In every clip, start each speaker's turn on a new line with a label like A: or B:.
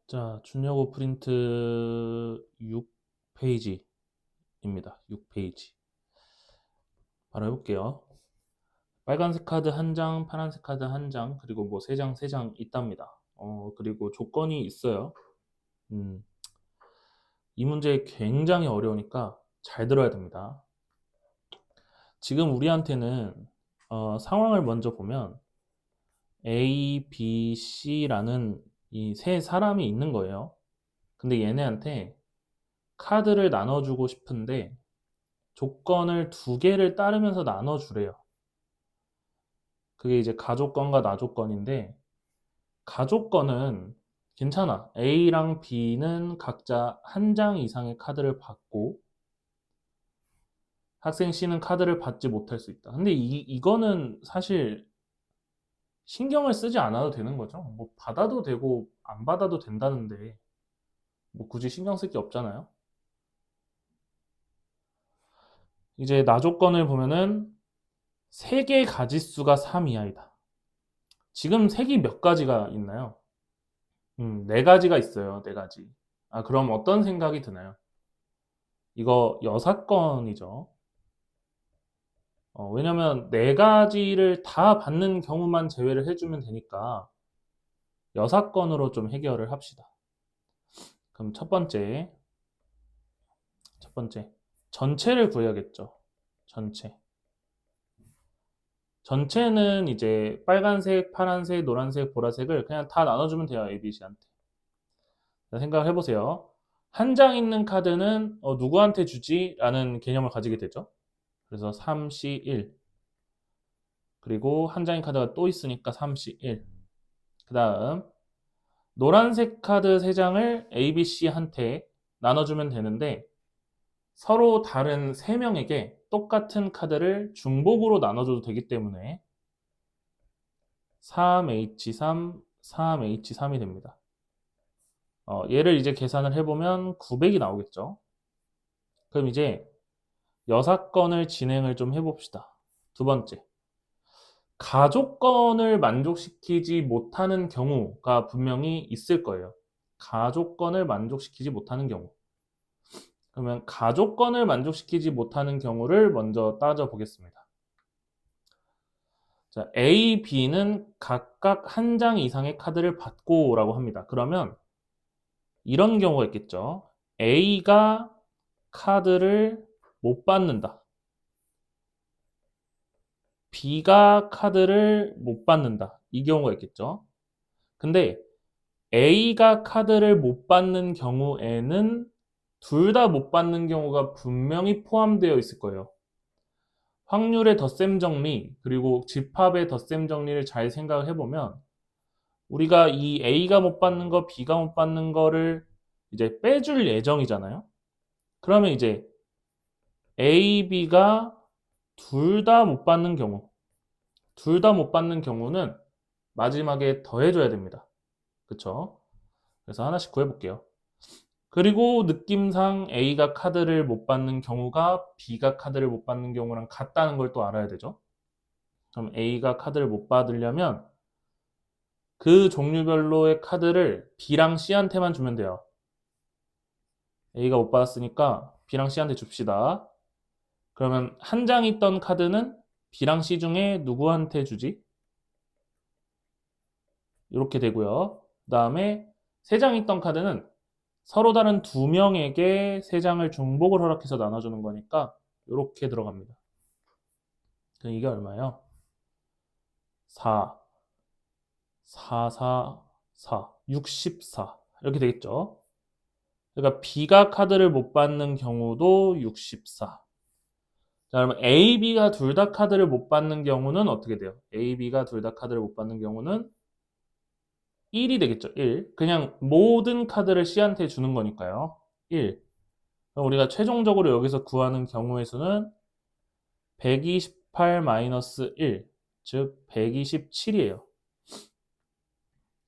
A: 자, 준여고 프린트 6페이지입니다. 6페이지. 바로 해볼게요. 빨간색 카드 한 장, 파란색 카드 한 장, 그리고 뭐 세 장, 세 장 있답니다. 그리고 조건이 있어요. 음, 이 문제 굉장히 어려우니까 잘 들어야 됩니다. 지금 우리한테는 상황을 먼저 보면 A, B, C라는 이 세 사람이 있는 거예요. 근데 얘네한테 카드를 나눠주고 싶은데 조건을 두 개를 따르면서 나눠주래요. 그게 이제 가족건과 나족건인데, 가족건은 괜찮아. A랑 B는 각자 한 장 이상의 카드를 받고 학생 C는 카드를 받지 못할 수 있다. 근데 이거는 사실 신경을 쓰지 않아도 되는 거죠. 뭐 받아도 되고 안 받아도 된다는데 뭐 굳이 신경 쓸 게 없잖아요. 이제 나족건을 보면은 색의 가지수가 3 이하이다. 지금 색이 몇 가지가 있나요? 네 가지가 있어요. 네 가지. 아, 그럼 어떤 생각이 드나요? 이거 여사건이죠. 왜냐면 네 가지를 다 받는 경우만 제외를 해주면 되니까 여사건으로 좀 해결을 합시다. 그럼 첫 번째 전체를 구해야겠죠. 전체. 전체는 이제 빨간색, 파란색, 노란색, 보라색을 그냥 다 나눠주면 돼요. A, B, C한테. 생각을 해보세요. 한 장 있는 카드는 누구한테 주지? 라는 개념을 가지게 되죠. 그래서 3C 1. 그리고 한 장의 카드가 또 있으니까 3C 1. 그 다음 노란색 카드 3장을 A, B, C한테 나눠주면 되는데 서로 다른 3명에게 똑같은 카드를 중복으로 나눠줘도 되기 때문에 3H3, 3H3이 됩니다. 얘를 이제 계산을 해보면 900이 나오겠죠. 그럼 이제 여사건을 진행을 좀 해봅시다. 두 번째. 가족건을 만족시키지 못하는 경우가 분명히 있을 거예요. 가족건을 만족시키지 못하는 경우. 그러면 가족건을 만족시키지 못하는 경우를 먼저 따져보겠습니다. 자, A, B는 각각 한 장 이상의 카드를 받고 라고 합니다. 그러면 이런 경우가 있겠죠. A가 카드를 못 받는다. B가 카드를 못 받는다. 이 경우가 있겠죠. 근데 A가 카드를 못 받는 경우에는 둘 다 못 받는 경우가 분명히 포함되어 있을 거예요. 확률의 덧셈 정리, 그리고 집합의 덧셈 정리를 잘 생각을 해보면 우리가 이 A가 못 받는 거, B가 못 받는 거를 이제 빼줄 예정이잖아요. 그러면 이제 A, B가 둘 다 못 받는 경우, 둘 다 못 받는 경우는 마지막에 더해줘야 됩니다. 그쵸? 그래서 하나씩 구해볼게요. 그리고 느낌상 A가 카드를 못 받는 경우가 B가 카드를 못 받는 경우랑 같다는 걸 또 알아야 되죠. 그럼 A가 카드를 못 받으려면 그 종류별로의 카드를 B랑 C한테만 주면 돼요. A가 못 받았으니까 B랑 C한테 줍시다. 그러면 한 장 있던 카드는 B랑 C 중에 누구한테 주지? 이렇게 되고요. 그 다음에 세 장 있던 카드는 서로 다른 두 명에게 세 장을 중복을 허락해서 나눠주는 거니까 이렇게 들어갑니다. 그럼 이게 얼마예요? 4, 4, 4, 4, 64 이렇게 되겠죠. 그러니까 B가 카드를 못 받는 경우도 64. 자, 그러면 A, B가 둘 다 카드를 못 받는 경우는 어떻게 돼요? A, B가 둘 다 카드를 못 받는 경우는 1이 되겠죠. 1. 그냥 모든 카드를 C한테 주는 거니까요. 1. 그럼 우리가 최종적으로 여기서 구하는 경우의 수는 128-1, 즉 127이에요.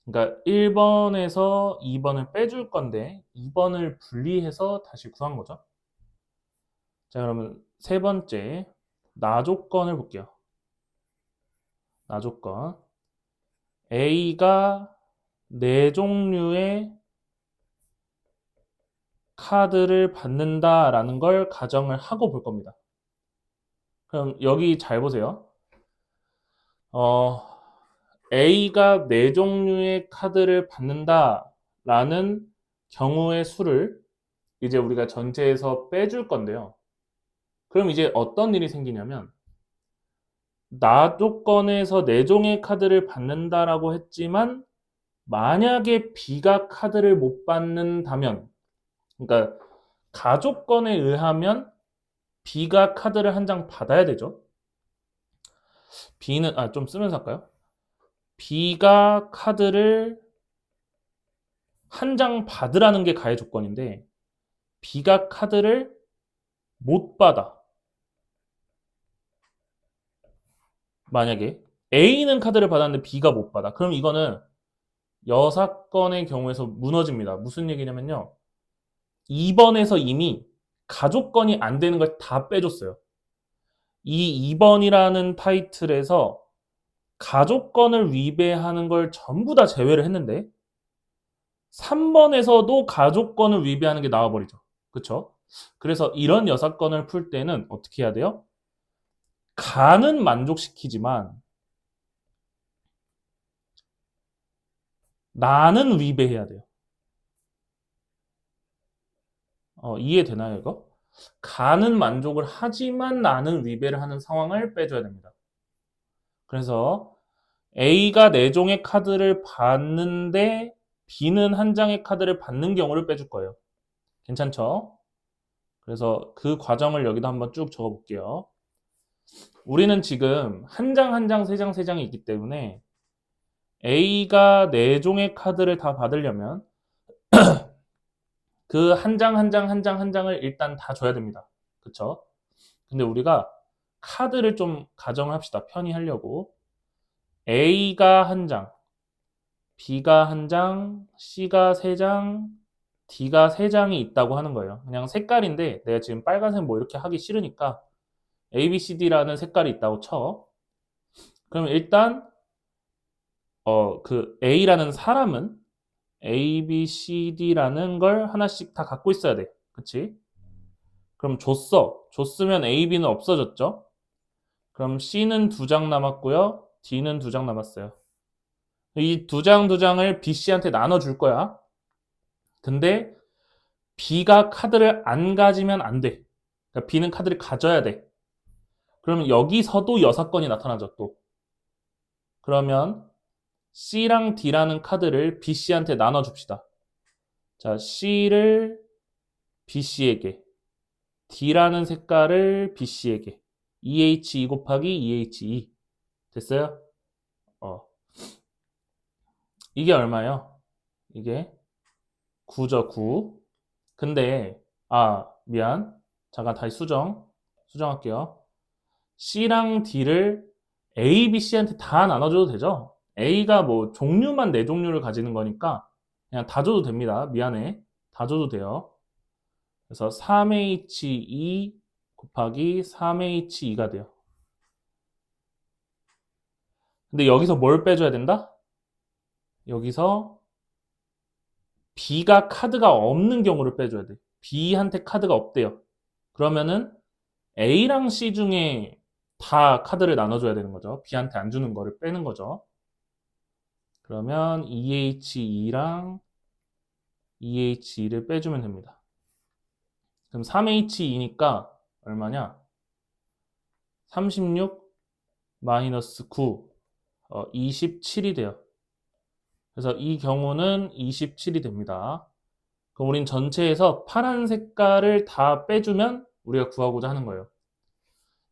A: 그러니까 1번에서 2번을 빼줄 건데 2번을 분리해서 다시 구한 거죠. 자, 그러면 세 번째 나조건을 볼게요. 나조건 A가 네 종류의 카드를 받는다라는 걸 가정을 하고 볼 겁니다. 그럼 여기 잘 보세요. A가 4종류의 카드를 받는다라는 경우의 수를 이제 우리가 전체에서 빼줄 건데요. 그럼 이제 어떤 일이 생기냐면 나 조건에서 4종의 카드를 받는다라고 했지만 만약에 B가 카드를 못 받는다면, 그러니까 가조건에 의하면 B가 카드를 한 장 받아야 되죠. B는 좀 쓰면서 할까요? B가 카드를 한 장 받으라는 게 가해 조건인데 B가 카드를 못 받아. 만약에 A는 카드를 받았는데 B가 못 받아. 그럼 이거는 여사건의 경우에서 무너집니다. 무슨 얘기냐면요. 2번에서 이미 가족건이 안 되는 걸 다 빼줬어요. 이 2번이라는 타이틀에서 가족건을 위배하는 걸 전부 다 제외를 했는데 3번에서도 가족건을 위배하는 게 나와버리죠. 그쵸? 그래서 이런 여사건을 풀 때는 어떻게 해야 돼요? 가는 만족시키지만 나는 위배해야 돼요. 이해되나요, 이거? 가는 만족을 하지만 나는 위배를 하는 상황을 빼줘야 됩니다. 그래서 A가 4종의 카드를 받는데 B는 한 장의 카드를 받는 경우를 빼줄 거예요. 괜찮죠? 그래서 그 과정을 여기다 한번 쭉 적어볼게요. 우리는 지금 한 장, 한 장, 세 장, 세 장이 있기 때문에 A가 4종의 카드를 다 받으려면 그 한 장, 한 장, 한 장, 한 장을 일단 다 줘야 됩니다. 그쵸? 근데 우리가 카드를 좀 가정을 합시다. 편히 하려고. A가 한 장, B가 한 장, C가 세 장, D가 세 장이 있다고 하는 거예요. 그냥 색깔인데 내가 지금 빨간색 뭐 이렇게 하기 싫으니까 A, B, C, D라는 색깔이 있다고 쳐. 그럼 일단 그 A라는 사람은 A, B, C, D라는 걸 하나씩 다 갖고 있어야 돼. 그치? 그럼 줬어. 줬으면 A, B는 없어졌죠? 그럼 C는 2장 남았고요. D는 2장 남았어요. 이 2장 2장을 B, C한테 나눠줄 거야. 근데 B가 카드를 안 가지면 안 돼. 그러니까 B는 카드를 가져야 돼. 그러면 여기서도 여사건이 나타나죠, 또. 그러면 C랑 D라는 카드를 B, C한테 나눠줍시다. 자, C를 B, C에게, D라는 색깔을 B, C에게. EH2 곱하기 EH2. 됐어요? 어. 이게 얼마예요? 이게 9죠, 9. 근데, 미안. 잠깐 다시 수정할게요. C랑 D를 A, B, C한테 다 나눠줘도 되죠? A가 뭐 종류만 4종류를 가지는 거니까 그냥 다 줘도 됩니다. 미안해. 다 줘도 돼요. 그래서 3H2 곱하기 3H2가 돼요. 근데 여기서 뭘 빼줘야 된다? 여기서 B가 카드가 없는 경우를 빼줘야 돼. B한테 카드가 없대요. 그러면은 A랑 C 중에 다 카드를 나눠줘야 되는 거죠. B한테 안 주는 거를 빼는 거죠. 그러면 EH2랑 EH2를 빼주면 됩니다. 그럼 3H2니까 얼마냐? 36 마이너스 9, 27이 돼요. 그래서 이 경우는 27이 됩니다. 그럼 우린 전체에서 파란 색깔을 다 빼주면 우리가 구하고자 하는 거예요.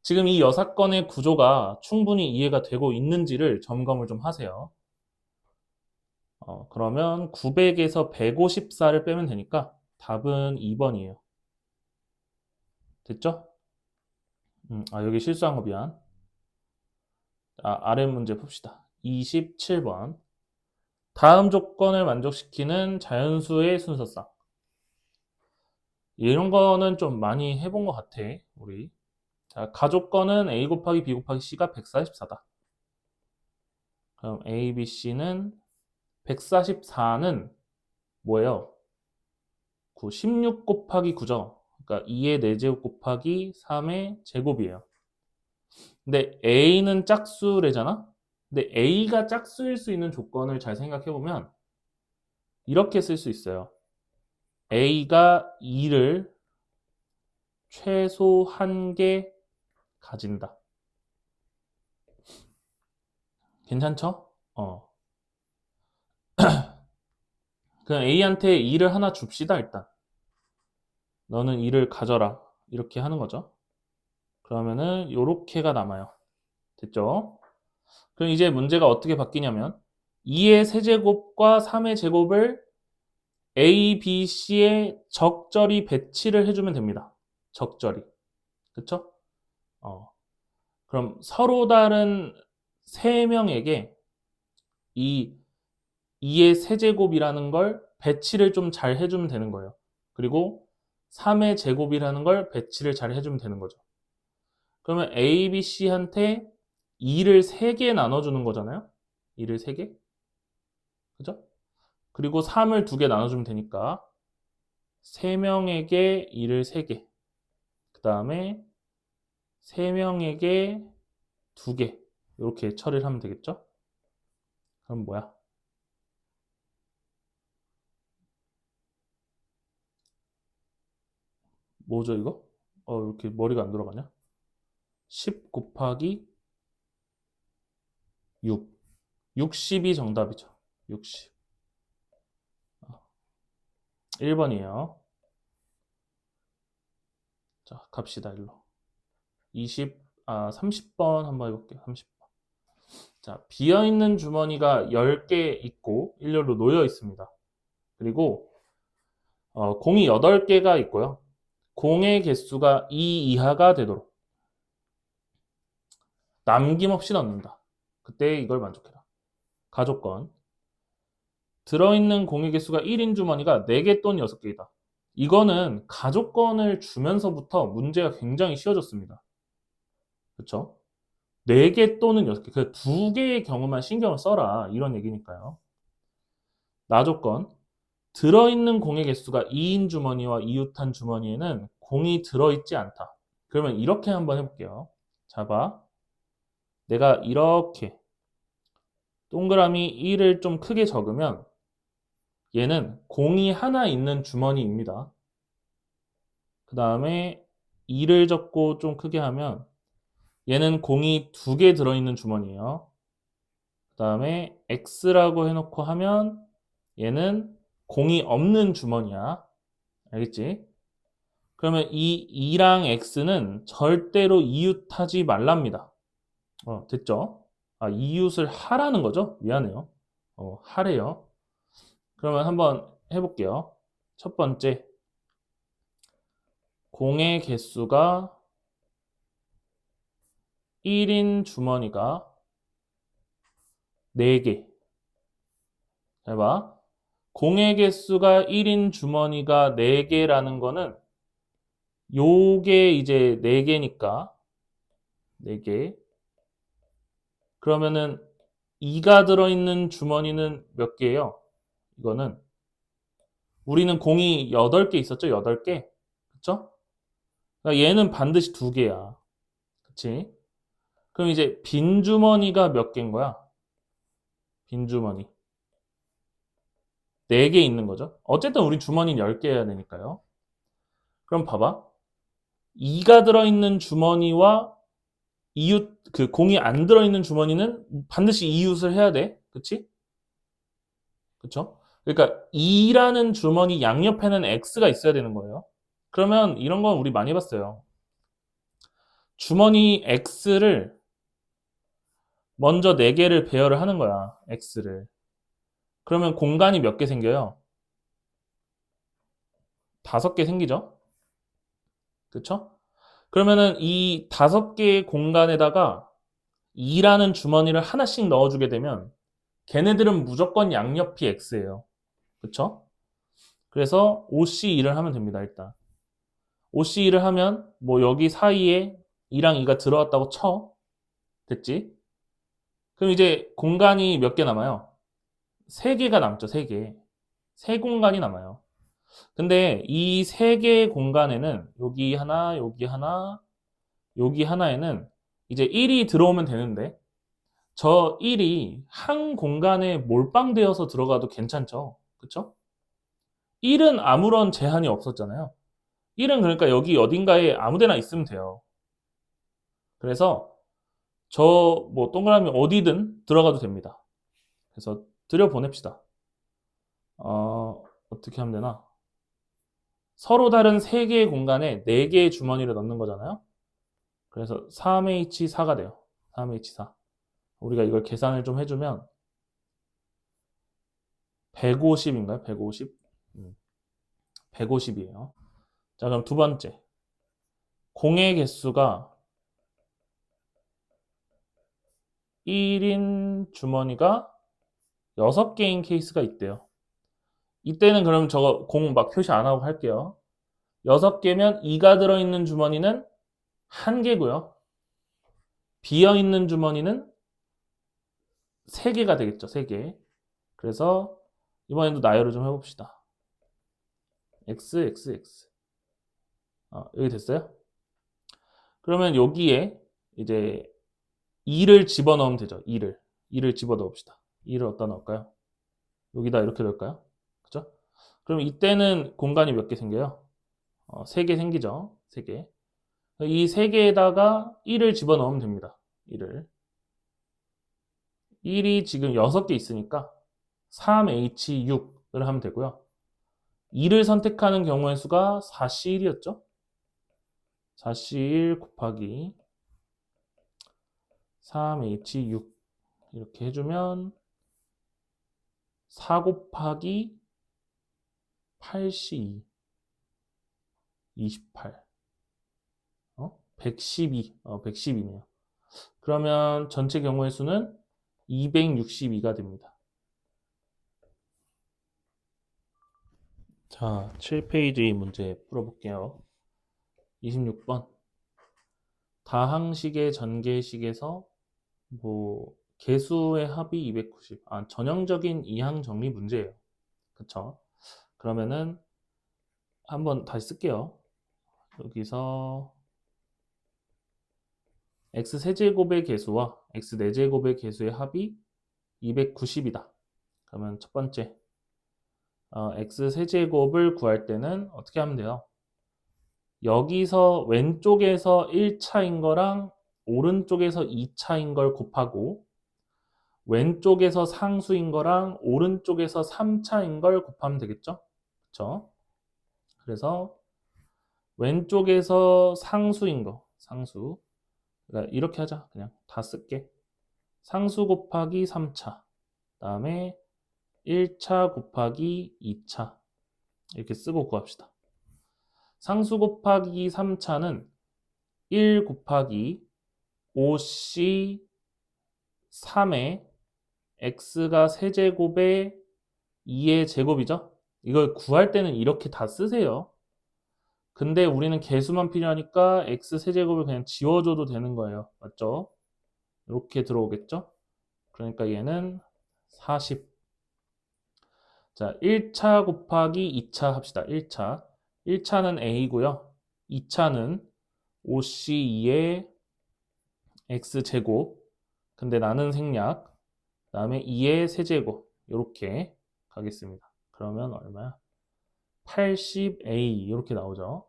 A: 지금 이 여사건의 구조가 충분히 이해가 되고 있는지를 점검을 좀 하세요. 그러면 900에서 154를 빼면 되니까 답은 2번이에요. 됐죠? 여기 실수한 거 미안. 아래 문제 봅시다. 27번. 다음 조건을 만족시키는 자연수의 순서상. 이런 거는 좀 많이 해본 것 같아, 우리. 자, 가조건은 A 곱하기 B 곱하기 C가 144다. 그럼 A, B, C는 144는 뭐예요? 9, 16 곱하기 9죠. 그러니까 2의 4제곱 곱하기 3의 제곱이에요. 근데 A는 짝수래잖아? 근데 A가 짝수일 수 있는 조건을 잘 생각해보면 이렇게 쓸 수 있어요. A가 2를 최소 1개 가진다. 괜찮죠? 그냥 A한테 2를 하나 줍시다, 일단. 너는 2를 가져라. 이렇게 하는 거죠. 그러면은 요렇게가 남아요. 됐죠? 그럼 이제 문제가 어떻게 바뀌냐면 2의 세제곱과 3의 제곱을 A, B, C에 적절히 배치를 해주면 됩니다. 적절히. 그쵸? 그럼 서로 다른 3명에게 이 2의 세제곱이라는 걸 배치를 좀 잘 해주면 되는 거예요. 그리고 3의 제곱이라는 걸 배치를 잘 해주면 되는 거죠. 그러면 A, B, C한테 2를 3개 나눠주는 거잖아요. 2를 3개. 그죠? 그리고 3을 2개 나눠주면 되니까 3명에게 2를 3개. 그 다음에 3명에게 2개. 이렇게 처리를 하면 되겠죠? 그럼 뭐야? 뭐죠, 이거? 이렇게 머리가 안 돌아가냐? 10 곱하기 6. 60이 정답이죠. 60. 1번이에요. 자, 갑시다, 일로. 30번 한번 해볼게요. 30번. 자, 비어있는 주머니가 10개 있고 일렬로 놓여 있습니다. 그리고 공이 8개가 있고요. 공의 개수가 2 이하가 되도록 남김없이 넣는다. 그때 이걸 만족해라. 가족건. 들어있는 공의 개수가 1인 주머니가 4개 또는 6개이다. 이거는 가족건을 주면서부터 문제가 굉장히 쉬워졌습니다. 그렇죠? 4개 또는 6개. 그 2개의 경우만 신경을 써라. 이런 얘기니까요. 나조건. 들어있는 공의 개수가 2인 주머니와 이웃한 주머니에는 공이 들어있지 않다. 그러면 이렇게 한번 해볼게요. 자, 봐. 내가 이렇게 동그라미 1을 좀 크게 적으면 얘는 공이 하나 있는 주머니입니다. 그 다음에 2를 적고 좀 크게 하면 얘는 공이 2개 들어있는 주머니예요. 그 다음에 X라고 해놓고 하면 얘는 공이 없는 주머니야. 알겠지? 그러면 이 2랑 X는 절대로 이웃하지 말랍니다. 됐죠? 이웃을 하라는 거죠? 미안해요. 하래요. 그러면 한번 해볼게요. 첫 번째, 공의 개수가 1인 주머니가 4개. 잘 봐. 공의 개수가 1인 주머니가 4개라는 거는 요게 이제 4개니까 4개. 그러면은 2가 들어있는 주머니는 몇 개예요? 이거는 우리는 공이 8개 있었죠? 8개. 그쵸? 그러니까 얘는 반드시 2개야. 그치? 그럼 이제 빈 주머니가 몇 개인 거야? 빈 주머니. 4개 있는 거죠. 어쨌든 우리 주머니는 10개여야 되니까요. 그럼 봐봐. 2가 들어있는 주머니와 이웃, 그 공이 안 들어있는 주머니는 반드시 이웃을 해야 돼. 그치? 그쵸? 그러니까 2라는 주머니 양옆에는 X가 있어야 되는 거예요. 그러면 이런 건 우리 많이 봤어요. 주머니 X를 먼저 4개를 배열을 하는 거야. X를. 그러면 공간이 몇 개 생겨요? 5개 생기죠? 그쵸? 그러면은 이 5개의 공간에다가 2라는 주머니를 하나씩 넣어주게 되면 걔네들은 무조건 양옆이 X예요. 그쵸? 그래서 OC2를 하면 됩니다, 일단. OC2를 하면 뭐 여기 사이에 2랑 2가 들어왔다고 쳐. 됐지? 그럼 이제 공간이 몇 개 남아요? 3개가 남죠, 3개. 세 공간이 남아요. 근데 이 세 개의 공간에는 여기 하나, 여기 하나, 여기 하나에는 이제 1이 들어오면 되는데 저 1이 한 공간에 몰빵되어서 들어가도 괜찮죠? 그쵸? 1은 아무런 제한이 없었잖아요. 1은 그러니까 여기 어딘가에 아무 데나 있으면 돼요. 그래서 저 뭐 동그라미 어디든 들어가도 됩니다. 그래서 들여보냅시다. 어떻게 하면 되나? 서로 다른 3개의 공간에 4개의 주머니를 넣는 거잖아요. 그래서 3H4가 돼요. 3H4. 우리가 이걸 계산을 좀 해주면 150인가요? 150? 150이에요. 자, 그럼 두 번째. 공의 개수가 1인 주머니가 6개인 케이스가 있대요. 이때는 그럼 저거 공 막 표시 안 하고 할게요. 6개면 2가 들어있는 주머니는 1개고요. 비어있는 주머니는 3개가 되겠죠. 3개. 그래서 이번에도 나열을 좀 해봅시다. X, X, X. 여기 됐어요? 그러면 여기에 이제 2를 집어넣으면 되죠. 2를 집어넣읍시다. 2를 어디다 넣을까요? 여기다 이렇게 넣을까요? 그죠? 그럼 이때는 공간이 몇 개 생겨요? 3개 생기죠. 3개. 이 3개에다가 1을 집어넣으면 됩니다. 1을. 1이 지금 6개 있으니까 3H6을 하면 되고요. 2를 선택하는 경우의 수가 4C1이었죠? 4C1 곱하기 3H6 이렇게 해주면 4 곱하기 8C2 28 112 112네요. 그러면 전체 경우의 수는 262가 됩니다. 자, 7페이지 문제 풀어볼게요. 26번. 다항식의 전개식에서 뭐 개수의 합이 290. 전형적인 이항 정리 문제예요. 그쵸? 그러면은 한번 다시 쓸게요. 여기서 x세제곱의 개수와 x네제곱의 개수의 합이 290이다. 그러면 첫 번째 x세제곱을 구할 때는 어떻게 하면 돼요? 여기서 왼쪽에서 1차인 거랑 오른쪽에서 2차인 걸 곱하고 왼쪽에서 상수인 거랑 오른쪽에서 3차인 걸 곱하면 되겠죠? 그쵸? 그래서 왼쪽에서 상수인 거, 상수. 그러니까 이렇게 하자. 그냥 다 쓸게. 상수 곱하기 3차. 다음에 1차 곱하기 2차. 이렇게 쓰고 구합시다. 상수 곱하기 3차는 1 곱하기 5C 3에 x가 세제곱에 2의 제곱이죠? 이걸 구할 때는 이렇게 다 쓰세요. 근데 우리는 개수만 필요하니까 x 세제곱을 그냥 지워줘도 되는 거예요. 맞죠? 이렇게 들어오겠죠? 그러니까 얘는 40. 자, 1차 곱하기 2차 합시다. 1차. 1차는 a고요. 2차는 5c2의 x제곱. 근데 나는 생략. 그 다음에 2의 세제곱. 이렇게 가겠습니다. 그러면 얼마야? 80a 이렇게 나오죠.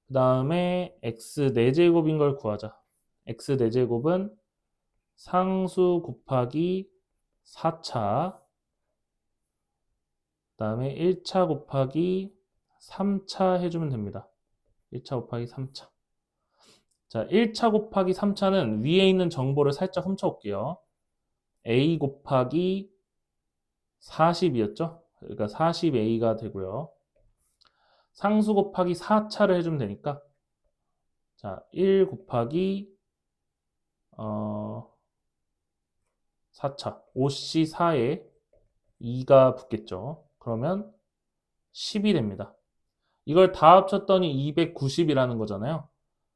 A: 그 다음에 x 4제곱인 걸 구하자. x 4제곱은 상수 곱하기 4차 그 다음에 1차 곱하기 3차 해주면 됩니다. 1차 곱하기 3차. 자, 1차 곱하기 3차는 위에 있는 정보를 살짝 훔쳐올게요. a 곱하기 40이었죠? 그러니까 40a가 되고요. 상수 곱하기 4차를 해주면 되니까 자, 1 곱하기 4차 5C4에 2가 붙겠죠. 그러면 10이 됩니다. 이걸 다 합쳤더니 290이라는 거잖아요.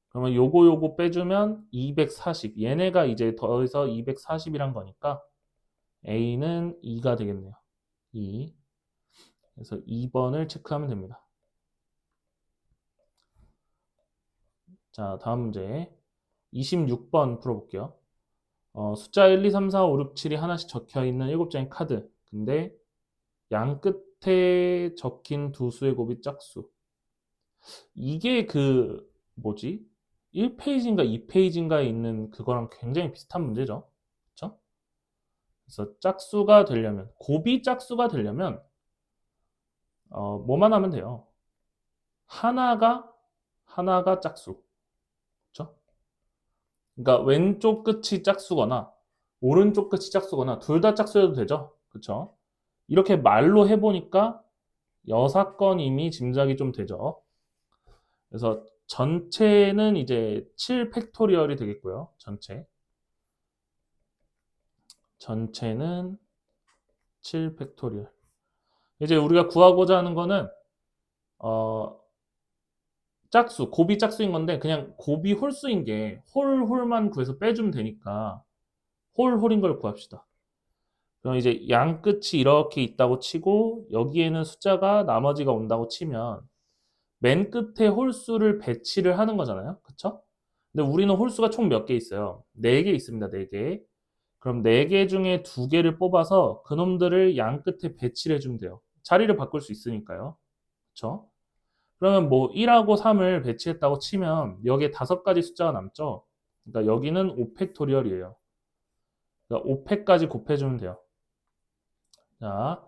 A: 그러면 요거 빼주면 240. 얘네가 이제 더해서 240이란 거니까 A는 2가 되겠네요. 2. 그래서 2번을 체크하면 됩니다. 자, 다음 문제 26번 풀어볼게요. 숫자 1, 2, 3, 4, 5, 6, 7이 하나씩 적혀있는 7장의 카드. 근데 양 끝에 적힌 두 수의 곱이 짝수. 이게 그 뭐지? 1페이지인가 2페이지인가에 있는 그거랑 굉장히 비슷한 문제죠. 그렇죠? 그래서 짝수가 되려면, 곱이 짝수가 되려면 뭐만 하면 돼요. 하나가 짝수. 그렇죠? 그러니까 왼쪽 끝이 짝수거나 오른쪽 끝이 짝수거나 둘 다 짝수여도 되죠. 그렇죠? 이렇게 말로 해보니까 여사건 이미 짐작이 좀 되죠. 그래서 전체는 이제 7 팩토리얼이 되겠고요. 전체는 7 팩토리얼. 이제 우리가 구하고자 하는 거는 짝수, 곱이 짝수인 건데 그냥 곱이 홀수인 게 홀만 구해서 빼주면 되니까 홀인 걸 구합시다. 그럼 이제 양 끝이 이렇게 있다고 치고 여기에는 숫자가 나머지가 온다고 치면 맨 끝에 홀수를 배치를 하는 거잖아요. 그쵸? 근데 우리는 홀수가 총 몇 개 있어요? 4개 있습니다. 4개. 그럼 4개 중에 2개를 뽑아서 그놈들을 양 끝에 배치를 해주면 돼요. 자리를 바꿀 수 있으니까요. 그쵸? 그러면 뭐 1하고 3을 배치했다고 치면 여기에 5가지 숫자가 남죠? 그러니까 여기는 5팩토리얼이에요. 그러니까 5팩까지 곱해주면 돼요. 자,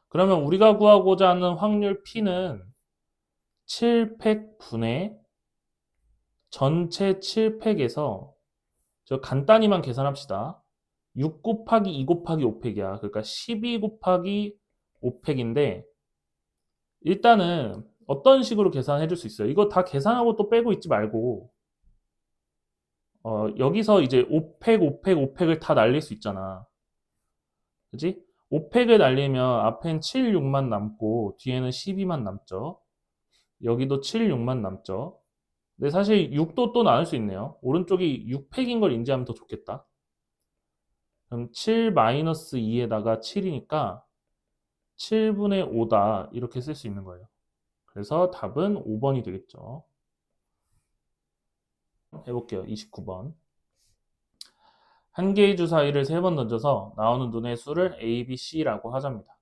A: 그러면 우리가 구하고자 하는 확률 P는 7팩 분의 전체 7팩에서 저 간단히만 계산합시다. 6 곱하기 2 곱하기 5팩이야. 그러니까 12 곱하기 5팩인데 일단은 어떤 식으로 계산해 줄 수 있어요? 이거 다 계산하고 또 빼고 있지 말고 여기서 이제 5팩, 5팩, 5팩을 다 날릴 수 있잖아. 그지? 5팩을 날리면 앞엔 7, 6만 남고 뒤에는 12만 남죠. 여기도 7, 6만 남죠. 근데 사실 6도 또 나눌 수 있네요. 오른쪽이 6팩인 걸 인지하면 더 좋겠다. 그럼 7 마이너스 2에다가 7이니까 7분의 5다 이렇게 쓸 수 있는 거예요. 그래서 답은 5번이 되겠죠. 해볼게요. 29번. 한 개의 주사위를 3번 던져서 나오는 눈의 수를 A, B, C라고 하자입니다.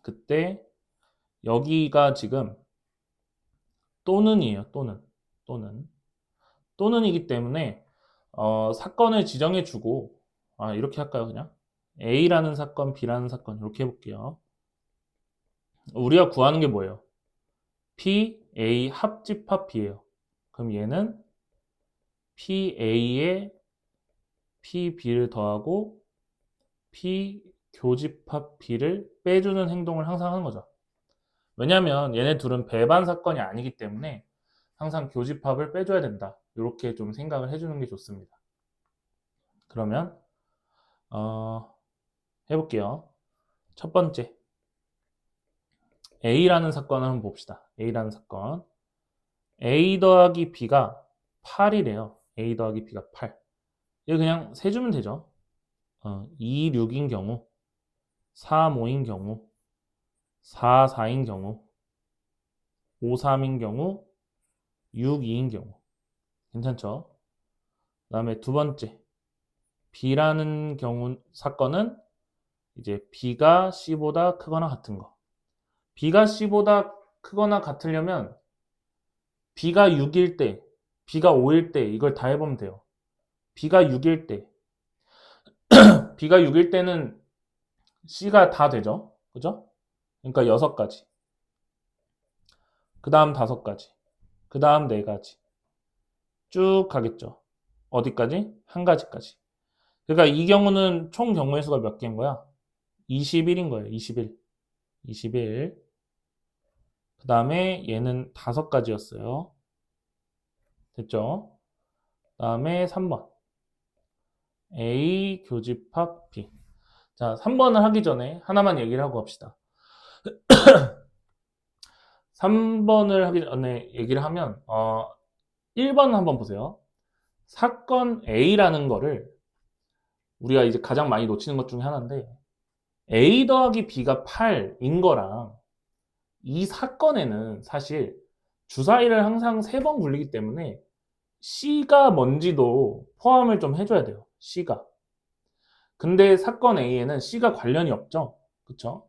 A: 그때 여기가 지금 또는이에요. 또는이기 때문에 사건을 지정해 주고 이렇게 할까요? 그냥 A라는 사건, B라는 사건 이렇게 해볼게요. 우리가 구하는 게 뭐예요? P, A 합집합 B예요. 그럼 얘는 PA에 PB를 더하고 P 교집합 B를 빼주는 행동을 항상 하는 거죠. 왜냐하면 얘네 둘은 배반 사건이 아니기 때문에 항상 교집합을 빼줘야 된다. 이렇게 좀 생각을 해주는 게 좋습니다. 그러면 해볼게요. 첫 번째 A라는 사건을 한번 봅시다. A라는 사건 A 더하기 B가 8이래요. A 더하기 B가 8. 이거 그냥 세주면 되죠. 2, 6인 경우 4, 5인 경우 4, 4인 경우 5, 3인 경우 6, 2인 경우 괜찮죠? 그 다음에 두 번째 B라는 경우 사건은 이제 B가 C보다 크거나 같은 거. B가 C보다 크거나 같으려면 B가 6일 때, B가 5일 때 이걸 다 해보면 돼요. B가 6일 때, B가 6일 때는 C가 다 되죠. 그죠? 그러니까 6가지. 그 다음 5가지. 그 다음 4가지. 쭉 가겠죠. 어디까지? 한 가지까지. 그러니까 이 경우는 총 경우의 수가 몇 개인 거야? 21인 거예요. 21. 21. 그 다음에 얘는 5가지였어요. 됐죠? 그 다음에 3번. A 교집합 B. 자, 3번을 하기 전에 하나만 얘기를 하고 갑시다. 3번을 하기 전에 얘기를 하면 1번 한번 보세요. 사건 A라는 거를 우리가 이제 가장 많이 놓치는 것 중에 하나인데 A 더하기 B가 8인 거랑 이 사건에는 사실 주사위를 항상 3번 굴리기 때문에 C가 뭔지도 포함을 좀 해줘야 돼요. C가. 근데 사건 A에는 C가 관련이 없죠. 그쵸?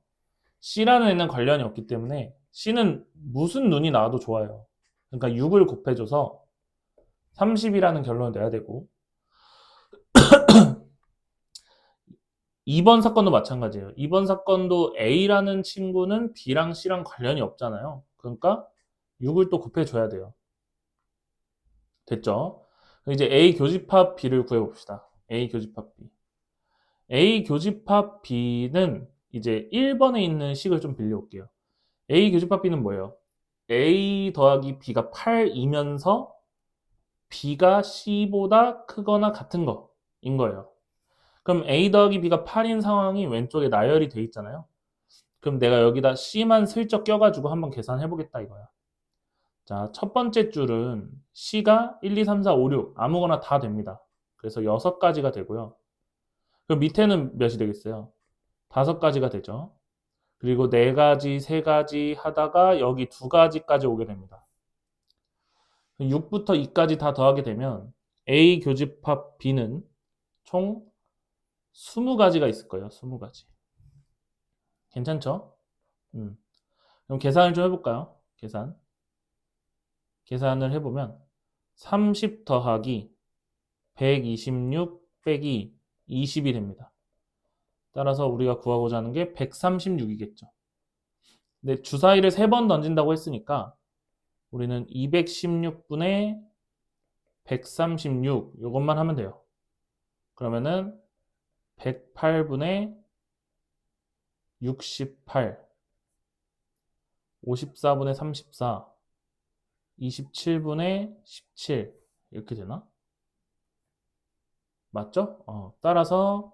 A: C라는 애는 관련이 없기 때문에 C는 무슨 눈이 나와도 좋아요. 그러니까 6을 곱해줘서 30이라는 결론을 내야 되고 2번 사건도 마찬가지예요. 2번 사건도 A라는 친구는 B랑 C랑 관련이 없잖아요. 그러니까 6을 또 곱해줘야 돼요. 됐죠? 이제 A 교집합 B를 구해봅시다. A 교집합 B. A 교집합 B는 이제 1번에 있는 식을 좀 빌려올게요. A 교집합 B는 뭐예요? A 더하기 B가 8이면서 B가 C보다 크거나 같은 거인 거예요. 그럼 A 더하기 B가 8인 상황이 왼쪽에 나열이 돼 있잖아요. 그럼 내가 여기다 C만 슬쩍 껴가지고 한번 계산해보겠다 이거야. 자, 첫 번째 줄은 C가 1, 2, 3, 4, 5, 6 아무거나 다 됩니다. 그래서 6가지가 되고요. 그럼 밑에는 몇이 되겠어요? 5가지가 되죠. 그리고 4가지, 3가지 하다가 여기 2가지까지 오게 됩니다. 6부터 2까지 다 더하게 되면 A 교집합 B는 총 20가지가 있을 거예요. 20가지. 괜찮죠? 그럼 계산을 좀 해볼까요? 계산을 해보면 30 더하기 126 빼기 20이 됩니다. 따라서 우리가 구하고자 하는 게 136이겠죠. 근데 주사위를 3번 던진다고 했으니까 우리는 216분의 136 이것만 하면 돼요. 그러면은 108분의 68 54분의 34 27분의 17 이렇게 되나? 맞죠? 따라서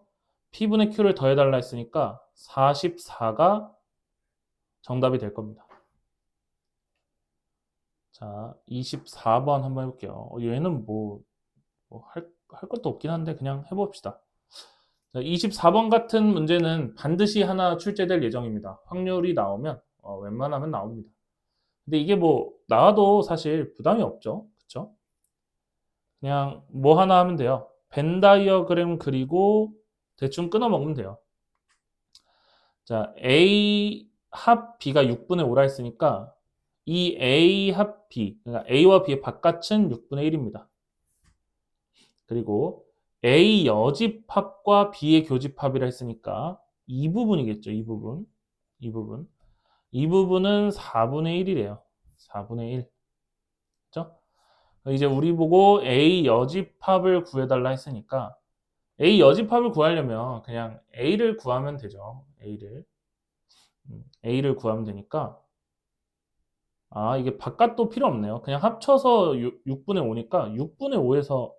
A: P분의 Q를 더해달라 했으니까 44가 정답이 될 겁니다. 자, 24번 한번 해볼게요. 얘는 할 것도 없긴 한데 그냥 해봅시다. 자, 24번 같은 문제는 반드시 하나 출제될 예정입니다. 확률이 나오면 웬만하면 나옵니다. 근데 이게 나와도 사실 부담이 없죠. 그쵸? 그냥 뭐 하나 하면 돼요. 벤 다이어그램 그리고 대충 끊어 먹으면 돼요. 자, A 합 B가 6분의 5라 했으니까 이 A 합 B, 그러니까 A와 B의 바깥은 6분의 1입니다. 그리고 A 여집합과 B의 교집합이라 했으니까 이 부분이겠죠. 이 부분. 이 부분은 4분의 1이래요. 4분의 1. 그죠? 이제 우리 보고 A 여집합을 구해달라 했으니까 A 여집합을 구하려면 그냥 A를 구하면 되죠. A를 구하면 되니까 이게 바깥도 필요 없네요. 그냥 합쳐서 6분의 5니까 6분의 5에서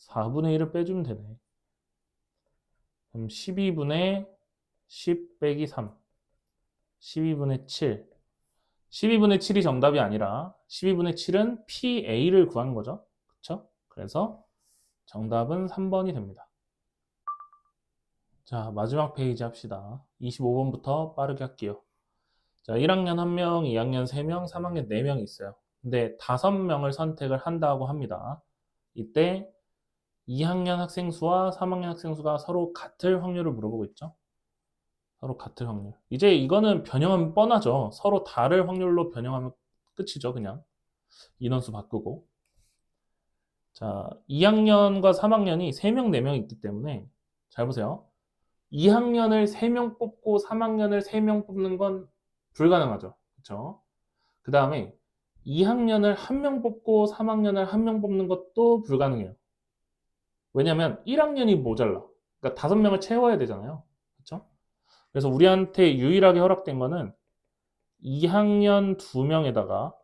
A: 4분의 1을 빼주면 되네. 그럼 12분의 10 빼기 3 12분의 7 12분의 7이 정답이 아니라 12분의 7은 PA를 구하는 거죠. 그쵸? 그래서 정답은 3번이 됩니다. 자, 마지막 페이지 합시다. 25번부터 빠르게 할게요. 자, 1학년 1명, 2학년 3명, 3학년 4명이 있어요. 근데 5명을 선택을 한다고 합니다. 이때 2학년 학생 수와 3학년 학생 수가 서로 같을 확률을 물어보고 있죠. 서로 같을 확률. 이제 이거는 변형하면 뻔하죠. 서로 다를 확률로 변형하면 끝이죠, 그냥. 인원수 바꾸고. 자, 2학년과 3학년이 3명, 4명 있기 때문에 잘 보세요. 2학년을 3명 뽑고 3학년을 3명 뽑는 건 불가능하죠. 그렇죠? 그 다음에 2학년을 1명 뽑고 3학년을 1명 뽑는 것도 불가능해요. 왜냐면 1학년이 모자라. 그러니까 5명을 채워야 되잖아요. 그렇죠? 그래서 우리한테 유일하게 허락된 거는 2학년 2명에다가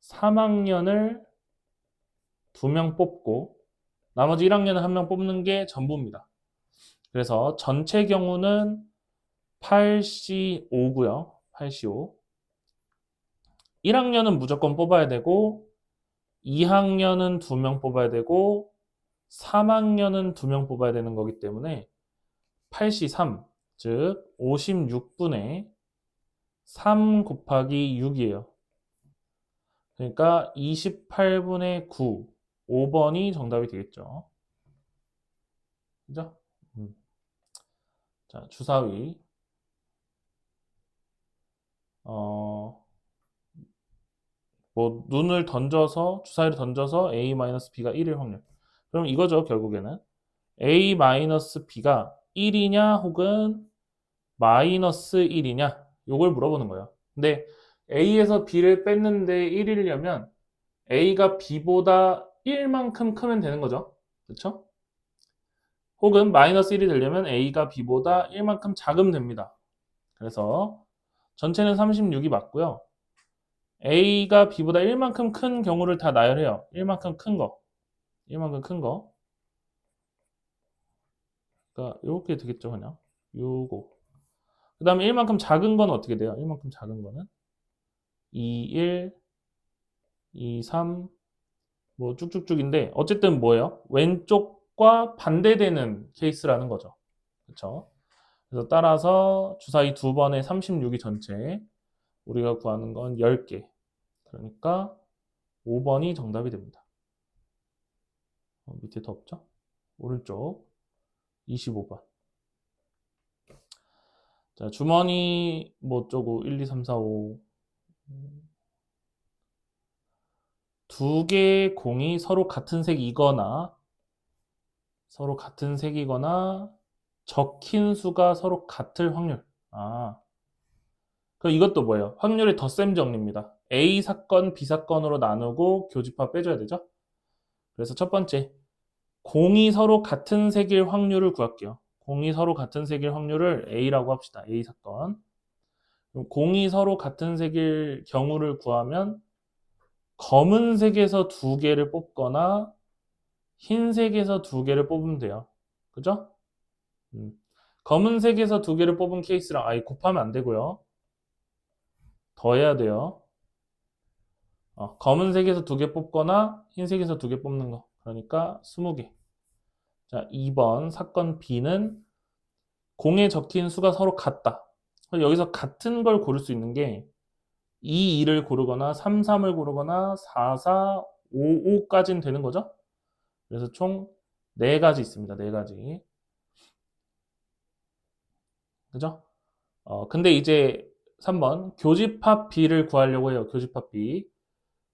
A: 3학년을 2명 뽑고 나머지 1학년을 1명 뽑는 게 전부입니다. 그래서 전체 경우는 8C5고요. 8C5. 1학년은 무조건 뽑아야 되고 2학년은 2명 뽑아야 되고 3학년은 2명 뽑아야 되는 거기 때문에 8시 3, 즉 56분의 3 곱하기 6이에요. 그러니까 28분의 9, 5번이 정답이 되겠죠. 그죠? 자, 주사위. 뭐 눈을 던져서 주사위를 던져서 A-B가 1일 확률. 그럼 이거죠, 결국에는. A-B가 1이냐 혹은 마이너스 1이냐 요걸 물어보는 거예요. 근데 A에서 B를 뺐는데 1이려면 A가 B보다 1만큼 크면 되는 거죠. 그렇죠? 혹은 마이너스 1이 되려면 A가 B보다 1만큼 작으면 됩니다. 그래서 전체는 36이 맞고요. A가 B보다 1만큼 큰 경우를 다 나열해요. 1만큼 큰 거. 1만큼 큰 거. 그러니까 이렇게 되겠죠, 그냥. 요거. 그 다음에 1만큼 작은 건 어떻게 돼요? 1만큼 작은 거는 2, 1, 2, 3, 뭐 쭉쭉쭉인데 어쨌든 뭐예요? 왼쪽과 반대되는 케이스라는 거죠. 그렇죠? 그래서 따라서 주사위 두 번에 36이 전체 우리가 구하는 건 10개. 그러니까 5번이 정답이 됩니다. 밑에 더 없죠? 오른쪽 25번. 자, 주머니 뭐 어쩌고 1, 2, 3, 4, 5 두 개의 공이 서로 같은 색이거나 적힌 수가 서로 같을 확률. 아, 그럼 이것도 뭐예요? 확률의 덧셈 정리입니다. A 사건, B 사건으로 나누고 교집합 빼줘야 되죠? 그래서 첫 번째, 공이 서로 같은 색일 확률을 구할게요. 공이 서로 같은 색일 확률을 A라고 합시다. A 사건. 그럼 공이 서로 같은 색일 경우를 구하면 검은색에서 두 개를 뽑거나 흰색에서 두 개를 뽑으면 돼요. 그죠? 검은색에서 두 개를 뽑은 케이스랑 아예 곱하면 안 되고요. 더해야 돼요. 검은색에서 두 개 뽑거나 흰색에서 두 개 뽑는 거. 그러니까 20개. 자, 2번 사건 B는 공에 적힌 수가 서로 같다. 여기서 같은 걸 고를 수 있는 게 2, 2를 고르거나 3, 3을 고르거나 4, 4, 5, 5까지는 되는 거죠. 그래서 총 4가지 있습니다. 4가지. 그죠? 근데 이제 3번 교집합 B를 구하려고 해요. 교집합 B.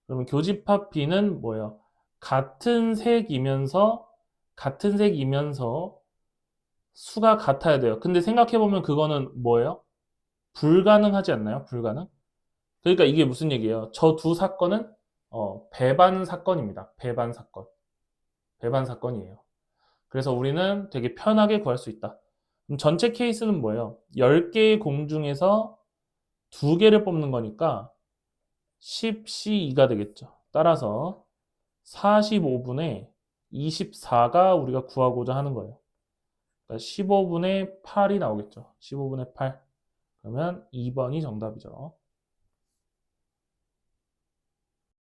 A: 그러면 교집합 B는 뭐예요? 같은 색이면서 수가 같아야 돼요. 근데 생각해보면 그거는 뭐예요? 불가능하지 않나요? 불가능? 그러니까 이게 무슨 얘기예요? 저 두 사건은 배반 사건입니다. 배반 사건. 배반 사건이에요. 그래서 우리는 되게 편하게 구할 수 있다. 그럼 전체 케이스는 뭐예요? 10개의 공 중에서 2개를 뽑는 거니까 10C2가 되겠죠. 따라서 45분의 24가 우리가 구하고자 하는 거예요. 그러니까 15분의 8이 나오겠죠. 15분의 8. 그러면 2번이 정답이죠.